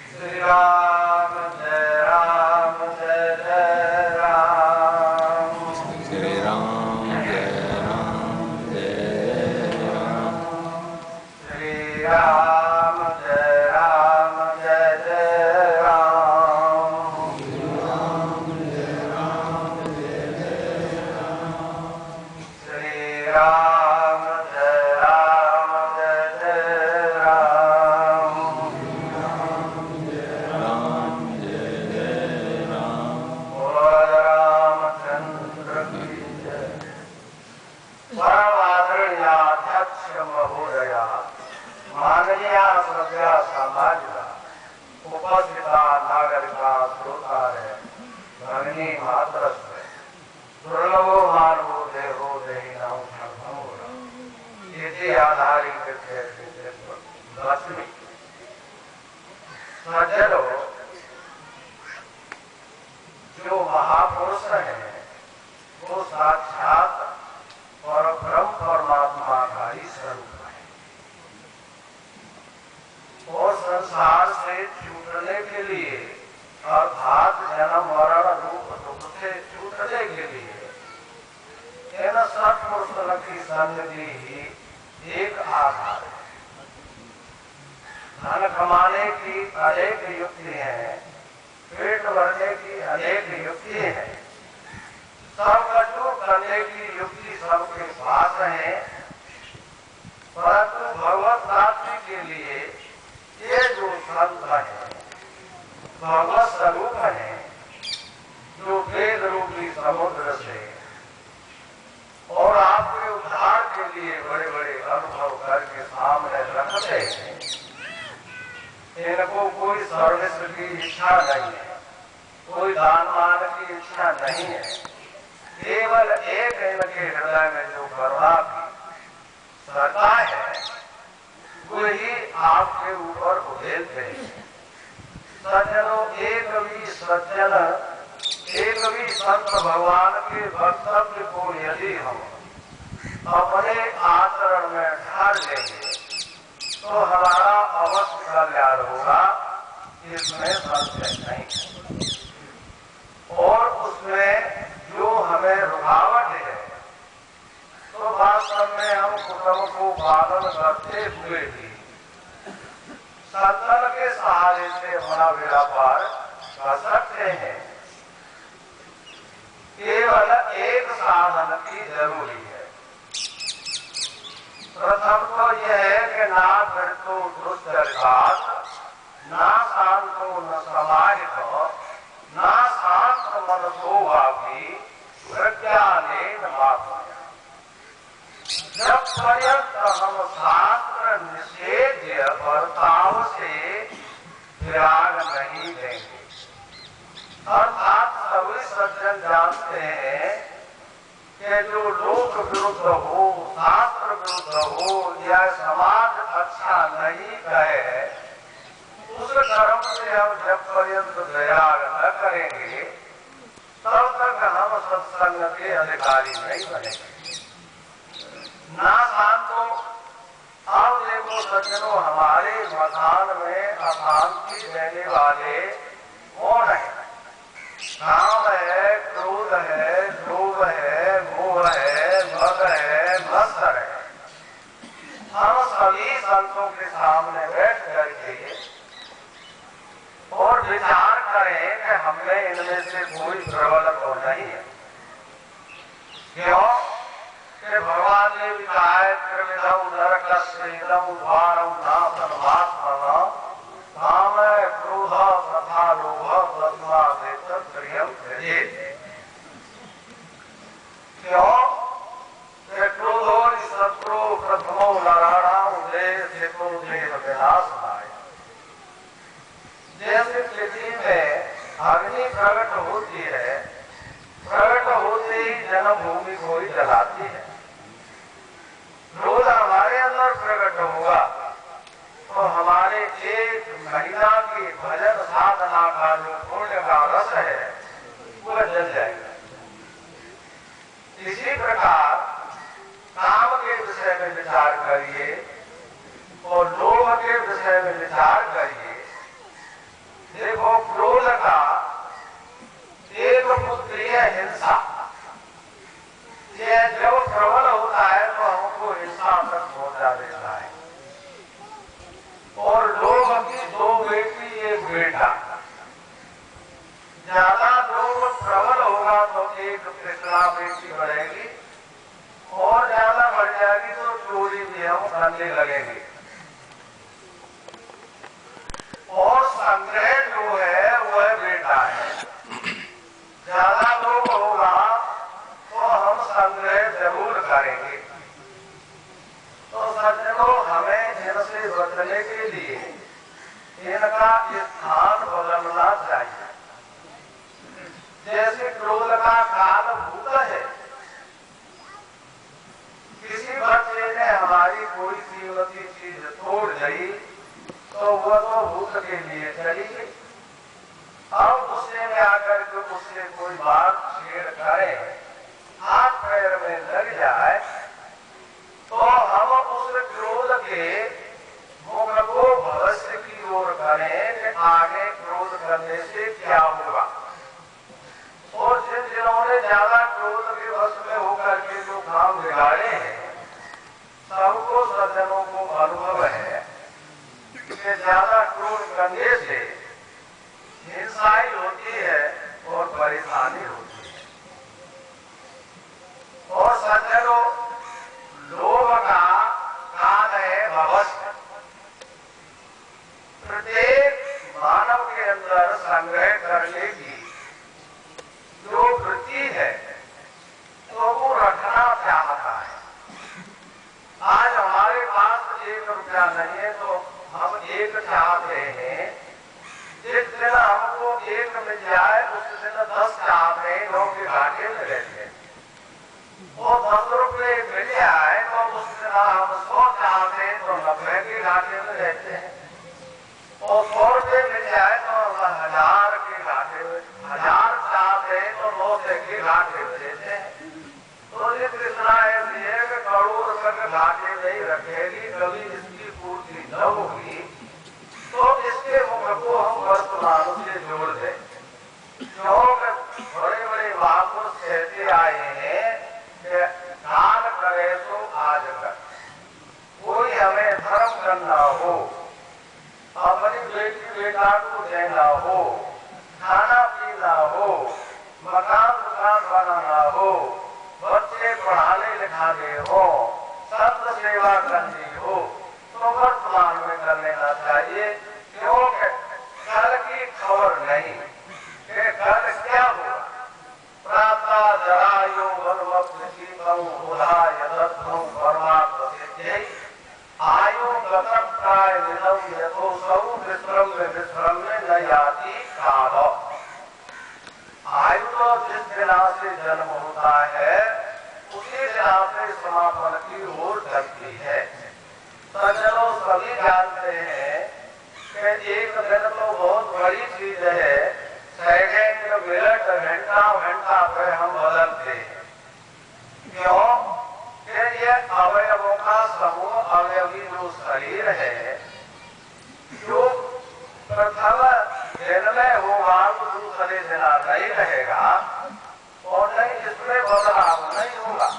श्री राम जय राम जय जय राम। श्री राम जय राम जय राम। श्री राम जय राम जय जय राम। श्री राम जय राम जय जय राम। श्री राम जय राम जय जय राम। राम जय जय राम। बोल रामचंद्र की जय। परम आदरणीयाध्यक्ष महोदया, माननीय सभ्य समाज, उपस्थिता नागरिका श्रोता है, भगिनी मात्र दुर्लभो मानवो देहो देहिनां धर्मो इति आधारित दसवीं। सज्जनों, जो महापुरुष है वो साक्षात और ब्रह्म परमात्मा का ही स्वरूप है और संसार से छूटने के लिए अर्थात जन्म मरण रूप दुख से छूटने के लिए इन सत्पुरुषों की सन्निधि ही एक आधार है। धन कमाने की अनेक युक्ति है, पेट भरने की अनेक युक्ति है, सब कटु करने की युक्ति सबके पास है, परंतु भगवत प्राप्ति के लिए ये जो संत है, भगवत स्वरूप है, जो वेद रूपी समुद्र से और आपके उद्धार के लिए बड़े बड़े अनुभव करके सामने रखते हैं, इनको कोई सर्विस की इच्छा नहीं है, कोई दान मान की इच्छा नहीं है, केवल एक इनके हृदय में जो करुणा की श्रद्धा है वही आपके ऊपर उदेलते हैं। सज्जनों, एक भी सज्जन, एक भी संत भगवान के वक्तव्य को यदि हम अपने आचरण में ढाल लेंगे तो हमारा अवश्य कल्याण होगा, इसमें संशय नहीं। और उसमें जो हमें रुकावट है तो वास्तव में हम कुटुंब को पालन करते हुए भी संतन के सहारे से अपना व्यापार कर सकते हैं। केवल एक साधन की जरूरी है। प्रथम तो यह है कि ना फिर तो दुष्चरितात्, ना शांतो न समाहितो, ना शांत मनसो वापी प्रज्ञानेन मापया। जब पर्यंत हम शास्त्र निषेध्य बर्ताव से विराग नहीं देंगे, अर्थात सभी सज्जन जानते हैं कि जो लोक विरुद्ध हो, शास्त्र विरुद्ध हो या समाज अच्छा नहीं कहे, उस कर्म से हम जब पर्यंत विराग न करेंगे तब तक हम सत्संग के अधिकारी नहीं बनेंगे। ना शांतो, अब देखो सज्जनों, हमारे मकान में अशांति देने वाले कौन है? काम है, क्रोध है, लोभ है, मोह है, मद है, मत्सर है। हम सभी संतों के सामने बैठ करके और विचार करें कि हमें इनमें से कोई प्रबल तो नहीं है। क्यों? कि भगवान ने भी कहा है, त्रिविधम नरकस्येदं द्वारं नाशनमात्मनः काम क्रोध तथा लोभ तस्मादेतत्त्रयं त्यजेत्। क्यों? कि क्रोधो शत्रु प्रथमो नराणां देहेतो देह विनाशनाय। जैसे पृथ्वी में अग्नि प्रकट होती है, प्रकट होते ही जन्मभूमि को ही जलाती है। क्रोध हमारे अंदर प्रकट होगा तो हमारे एक महीना की भजन साधना का जो पुण्य का रस है वह जल जाएगा। इसी प्रकार काम के विषय में विचार करिए और लोभ विषय में विचार करिए। देखो, क्रोध का एक पुत्री है हिंसा। ये जब प्रबल होता है तो हमको हिंसा तक पहुंचा देता है। और लोभ की 2 बेटी 1 बेटा। ज्यादा लोभ प्रबल होगा तो 1 कृष्णा बेटी बढ़ेगी, और ज्यादा बढ़ जाएगी तो चोरी भी हम करने लगेंगे। और संग्रह जो है वह बेटा है। ज्यादा लोभ होगा तो हम संग्रह जरूर करेंगे। तो सज्जनों, हमें इनसे बचने के लिए इनका स्थान बदलना चाहिए। जैसे क्रोध का काल भूत है। किसी बच्चे ने हमारी कोई कीमती चीज तोड़ दी तो वह तो भूत के लिए चली गई। अब गुस्से में आकर के उससे कोई बात छेड़ करे, हाथ पैर में लग जाए, तो हम उस क्रोध के मुख को भविष्य की ओर करें कि आगे क्रोध करने से क्या होगा। और जिन्होंने ज्यादा क्रोध के वश में होकर के जो काम बिगाड़े हैं, सबको सज्जनों को अनुभव है कि ज्यादा क्रोध करने से हिंसाई होती है और परेशानी होती है। और सज्जनों, लोभ का काल है भविष्य। प्रत्येक मानव के अंदर संग्रह करने की जो वृत्ति है तो वो रखना चाहता है। आज हमारे पास 1 रुपया नहीं है तो हम 1 चाहते हैं। जिस दिन हमको 1 मिल जाए उस दिन 10 चाहते हैं, 9 के घाटे में रहते हैं। और 10 रुपये मिल जाए तो उस दिन हम 100 चाहते हैं तो 90 के घाटे में रहते हैं। और 100 रुपये मिल जाए तो 1000 के घाटे में, 1000 चाहते हैं तो 900 के घाटे में रहते हैं। तो ये कृष्णा ऐसी है कि करोड़ रुपये के घाटे नहीं रखेगी, कभी इसकी पूर्ति न होगी। तो इसके मुख को हम वर्तमान से जोड़ दें। क्योंकि बड़े बड़े महापुरुष कहते आए हैं कि दान करे तो आज कर। कोई हमें धर्म करना हो, अपनी बेटी बेटा को देना हो, खाना पीना हो, मकान दुकान बनाना हो, बच्चे पढ़ाने लिखाने हो, संत सेवा करनी हो, तो वर्तमान में कर लेना चाहिए। क्योंकि कल की खबर नहीं कि कल क्या होगा। प्रातः जरायो वनवत्शीतम उदाय दत्तम परमात्म सिद्धि आयु गतम प्राय निधम यथो सौ विश्रम में न याति काल। आयु तो जिस दिना से जन्म होता है उसी दिना से समापन की ओर चलती है। सज्जनों, सभी जानते हैं कि एक दिन तो बहुत बड़ी चीज है, सेकंड मिनट घंटा घंटा पे हम बदलते हैं। क्यों कि ये अवयवों का समूह, अवयवी जो शरीर है, जो प्रथम दिन में होगा वो दूसरे दिन नहीं रहेगा और नहीं इसमें बदलाव नहीं होगा।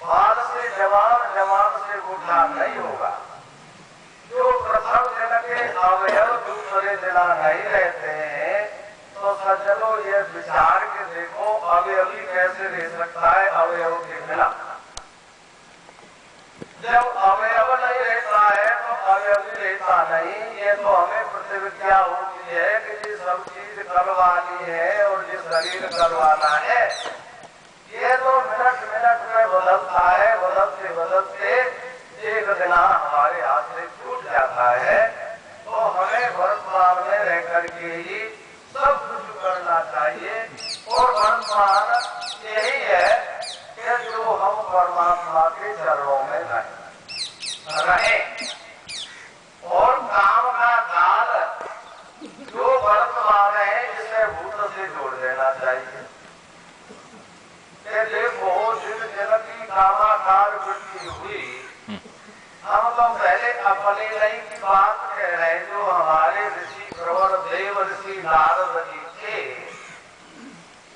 बाल से जवान, जवान से बूढ़ा नहीं होगा। जो प्रथम दिन के अवयव दूसरे दिन नहीं रहते हैं, तो सज्जनों ये विचार के देखो अवयवी कैसे रह सकता है अवयव के बिना। जब अवयव नहीं रहता है तो अवयवी रहता नहीं। ये तो हमें प्रतिविज्ञा होती है कि ये सब चीज कल वाली है और ये शरीर कल वाला है। ये तो मिनट मिनट में बदलता है, बदलते बदलते एक दिन हमारे हाथ से छूट जाता है। तो हमें वर्तमान में रह करके ही सब कुछ करना चाहिए। और वर्तमान यही है कि जो हम परमात्मा के चरणों में रहे। और काम का काल जो वर्तमान है इसे भूत से जोड़ देना चाहिए। देखो, जिन जन की कामाकार वृत्ति हुई, हम तो पहले अपने नहीं की बात कह रहे हैं। जो हमारे ऋषि प्रवर देव ऋषि नारद जी थे,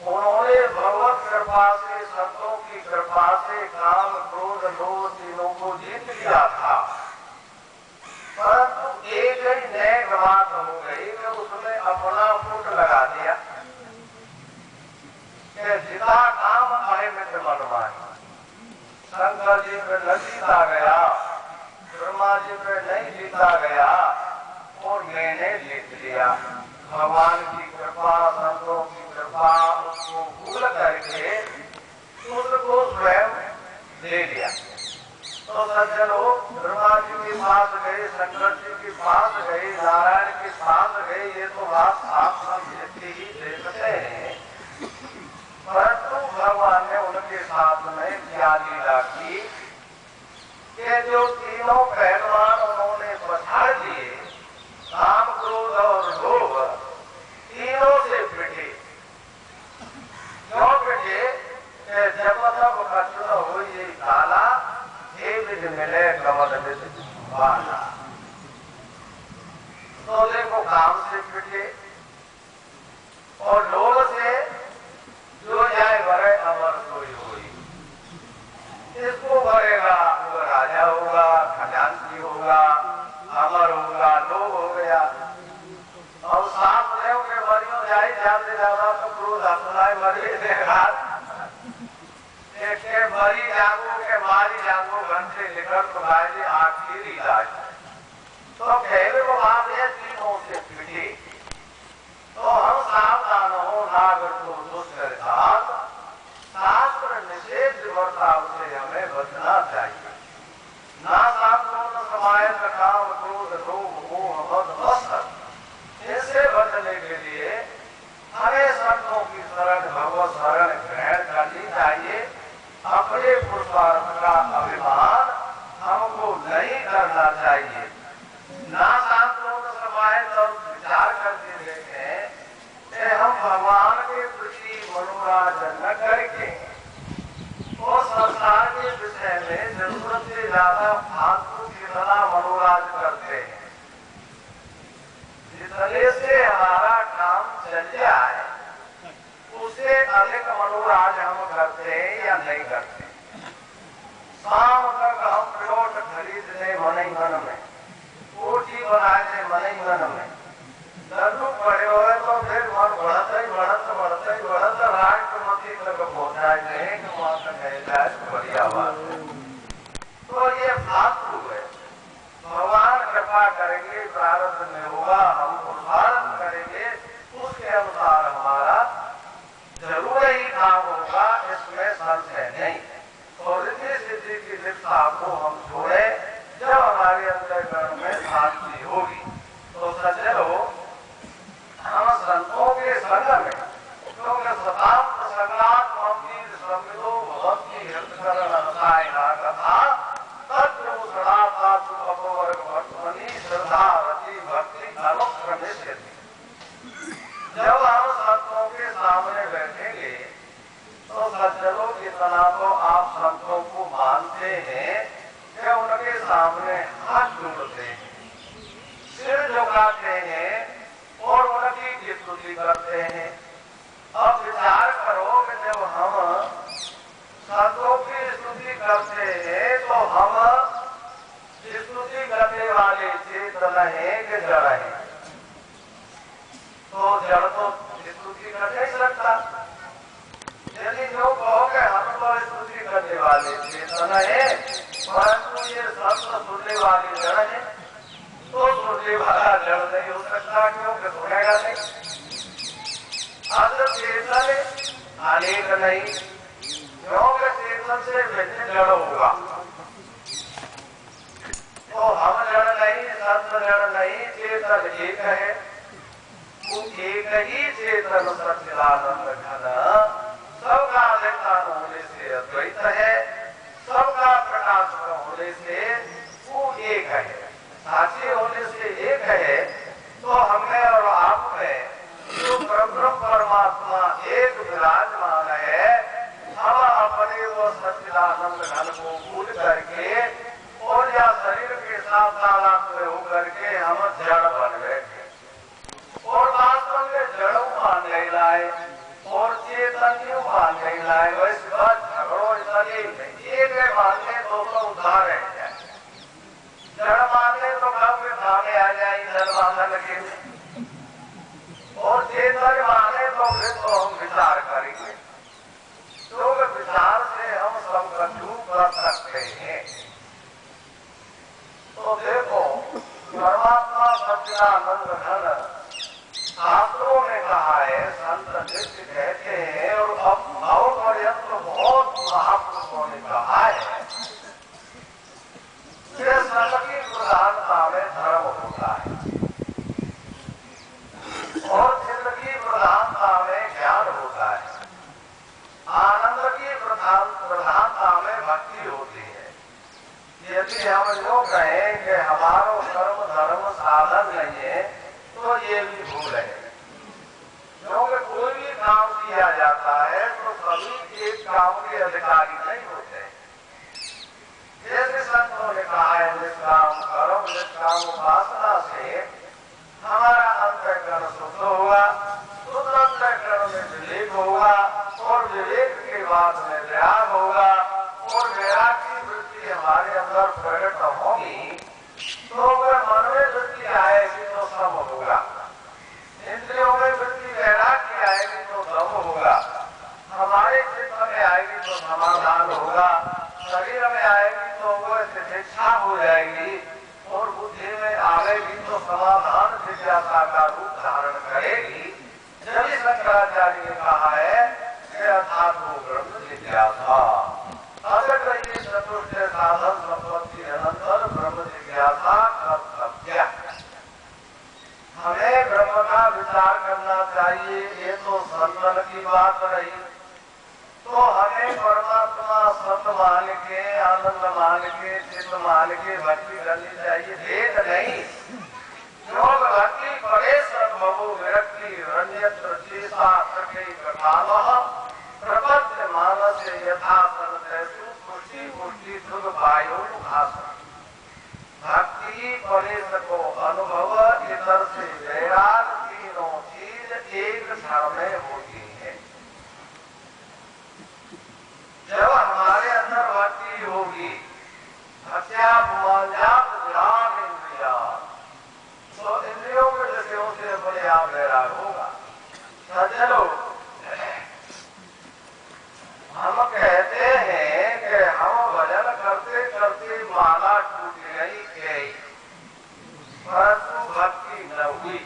उन्होंने भगवत कृपा से, संतों की कृपा से काम क्रोध लोभ तीनों को जीत लिया था। परंतु एक ही नए बात हो गई कि उसने अपना फुट लगा दिया कि जिता काम अहिमित मनमानी। शंकर जी पे न जीता गया, ब्रह्मा जी पे नहीं जीता गया और मैंने जीत लिया। भगवान की कृपा, संतों की कृपा, उसको भूल करके उसको स्वयं दे दिया। तो सज्जनों, ब्रह्मा जी के पास गए, शंकर जी के पास गए, नारायण के पास गए, ये तो बात आप सब देखते ही देखते हैं। परंतु भगवान ने उनके साथ में क्या लीला की कि जो तीनों पहलवान उन्होंने पछाड़ दिए, काम क्रोध और लोभ, तीनों से पिटे। क्यों पिटे? जब तब कठिन हो ये काला, हे विध मिले कमल विध बाला। तो देखो, काम से पिटे और लोभ से जो जाए भरे अमर सोई होई। इसको भरेगा वो राजा होगा, खजांची होगा, अमर होगा, लोभ हो गया। और साथ रहो के मरियो जाए ज्यादा ज्यादा तो क्रोध अपना मरी देगा। के मरी जागो के मारी जागो घंटे लेकर तो गाय आखिरी इलाज। तो कहने को बात है तीनों से पिटे। तो हम सावधान हो, नागर को दुष्कर्म, शास्त्र निषेध वर्ताव से हमें बचना चाहिए। ना शास्त्रों न समाय काम क्रोध लोभ मोह मद मत्सर। इनसे बचने के लिए हमें संतों की शरण, भगवत शरण ग्रहण करनी चाहिए। अपने पुरुषार्थ का अभिमान हमको नहीं करना चाहिए। ना शास्त्रों न समाय तब विचार करके देखें कि हम भगवान के प्रति मनोराज न करके और संसार के विषय में जरूरत से ज्यादा फालतू कितना मनोराज करते हैं। जितने से हमारा काम चल जाए उससे अधिक मनोराज हम करते हैं या नहीं करते। शाम तक हम प्लॉट खरीदने मन ही मन में, कोठी बनाने मन ही मन में, लड्डू पड़े हुए तो फिर मन बढ़ते राष्ट्रपति तक पहुंचाए जाए बढ़िया बात है। तो ये फालतू है। भगवान कृपा करेंगे, प्रारब्ध में होगा, हम पुरुषार्थ करेंगे, उसके अनुसार हमारा जरूर ही काम होगा, इसमें संशय नहीं। और रिद्धि सिद्धि की लिप्सा को हम छोड़े जब हमारे अंतर्गण में शांति होगी। तो सज्जनों, हम संतों के संग में, क्योंकि सताम प्रसंगात मम्मीर संविदो भक्ति हृदकरण रसायना कथा तत्व सड़ा अपवर्ग भक्तमनी श्रद्धा रति भक्ति अनुक्रमिष्यति। जब हम संतों के सामने बैठेंगे तो सज्जनों इतना तो आप संतों को मानते हैं कि उनके सामने हाथ जोड़ते हैं, सिर झुकाते हैं और उनकी स्तुति करते हैं। अब विचार करो कि जब हम संतों की स्तुति करते हैं तो हम स्तुति करने वाले चेतन है कि जड़ है? तो जड़ तो स्तुति कर नहीं सकता। यदि जो कहोगे हम तो स्तुति करने वाले चेतन है, परंतु ये संत सुनने वाली जड़ है, तो सुनने वाला जड़ नहीं हो सकता, क्योंकि सुनेगा नहीं। असल चेतन अनेक नहीं, क्योंकि चेतन से भिन्न जड़ होगा। तो हम जड़ नहीं, संत जड़ नहीं, चेतन एक है। वो एक ही चेतन सच्चिदानंद घन, सबका अधिष्ठान होने से अद्वैत है, सबका प्रकाश होने से वो एक है, साक्षी होने से एक है। तो हमें और आप में जो ब्रह्म परमात्मा एक विराजमान है, हम अपने वो सच्चिदानंद घन को भूल करके और या शरीर तादाद में होकर के हम जड़ बन बैठे और वास्तव में जड़ों मान नहीं लाए और चेतनियों मान नहीं लाए। वैसे बात झगड़ो एक मान ले तो उद्धार रह जाए, जड़ मान ले तो कब खाने आ जाए जड़ मानने लगे और चेतन माने तो फिर तो हम विचार करेंगे, क्योंकि विचार से हम सब कछु कर सकते हैं। तो देखो परमात्मा सच्चिदानंद घन शास्त्रों में कहा है, संत नित्य कहते हैं और अब पर्यंत बहुत महापुरुषों ने कहा है कि संत की प्रधानता में धर्म होता है और चित्त की प्रधानता में ज्ञान होता है, आनंद की प्रधानता में भक्ति होती है। यदि हम जो कहें कि हमारा कर्म धर्म साधन नहीं है तो ये भी भूल है, क्योंकि कोई भी काम किया जाता है तो सभी एक काम के अधिकारी नहीं होते। जैसे संतों ने कहा है निष्काम कर्म निष्काम उपासना से हमारा अंतःकरण शुद्ध होगा, शुद्ध अंतःकरण में विवेक होगा और विवेक के बाद में विराग होगा और विराग की वृत्ति हमारे अंदर प्रकट होगी तो अगर मन में वृत्ति आएगी तो सम होगा, इंद्रियों में वृत्ति वैराग की आएगी तो दम होगा, हमारे चित्त में आएगी तो समाधान होगा, शरीर में आएगी तो वो शिक्षा हो जाएगी और बुद्धि में आएगी तो समाधान जिज्ञासा का रूप धारण करेगी। जब शंकराचार्य ने कहा है कि अर्थात वो ब्रह्म जिज्ञासा अगर ये चतुर्थ साधन संपत्ति अनंतर ब्रह्म जिज्ञासा कर्तव्य, हमें ब्रह्म का विचार करना चाहिए। ये तो संतन की बात रही, तो हमें परमात्मा सत्य मान के आनंद मान के चित्त मान के भक्ति करनी चाहिए, भेद नहीं। योग भक्ति परे सर्वभो विरक्ति रण्यत्र चेता सके कथावः प्रपद्य मानस यथा सनतेषु पुष्टि पुष्टि सुख वायुर्भास। भक्ति परेश को अनुभव इतर से वैराग तीनों चीज एक क्षण में होती है। जब हमारे अंदर भक्ति होगी हत्या ज्ञान इंद्रिया तो इंद्रियों के विषयों से अपने आप वैराग होगा। सज्जनों हम कहते हैं कि हम भजन करते करते माला टूट गई परंतु भक्ति न हुई।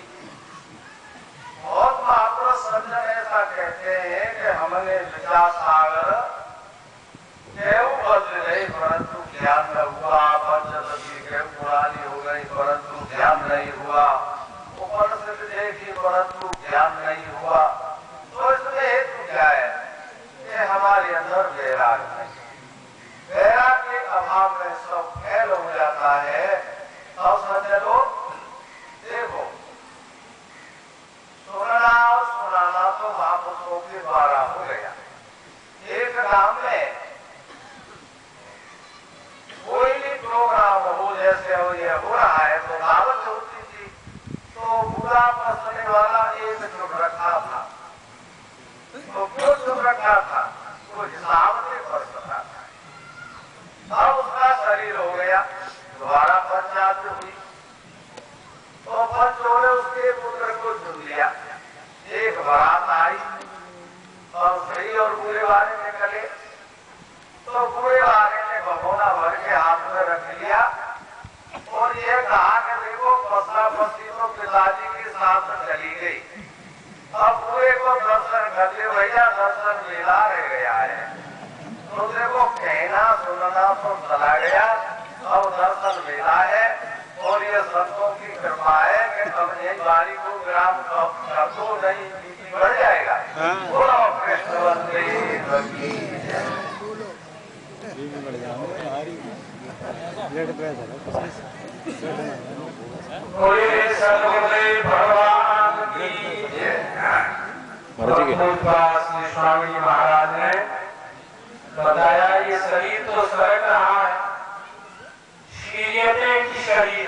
बहुत महापुरुष सज्जन ऐसा कहते हैं कि हमने विचार सागर गेहूं बदल गई परंतु ज्ञान न हुआ, पंचदशी गेहूं पुरानी हो गई परंतु ज्ञान नहीं हुआ, उपनिषद देखी परंतु ज्ञान नहीं हुआ। तो इसमें हेतु क्या है कि हमारे अंदर वैराग नहीं, वैराग के अभाव में सब फैल हो जाता है। और सज्जनों देखो सुनाना तो महापुरुषों के द्वारा हो गया। एक गांव में कोई भी प्रोग्राम हो, जैसे हो ये हो रहा है तो दावत होती थी, तो बुरा पसने वाला एक चुप रखा था। तो क्यों चुप रखा था? वो हिसाब से पढ़ सकता था। अब उसका शरीर हो गया, दोबारा पंचायत हुई तो पंचों ने उसके पुत्र को चुन लिया। एक बारात आई और सही और बुरे वाले निकले, तो बुरे वाले ने भगोना भर के हाथ में रख लिया और ये कहा कि देखो पसरा पसी तो पिताजी के साथ चली गई, अब बुरे को दर्शन कर ले भैया, दर्शन मेला रह गया है। तो देखो कहना सुनना तो चला गया, अब दर्शन मेला है और ये संतों की कृपा है कि अब एक बारी को ग्राम कर दो, नहीं बीपी बढ़ जाएगा। बोलो कृष्ण वंदे भगवान की स्वामी महाराज ने बताया ये शरीर तो सरक रहा है, शरीर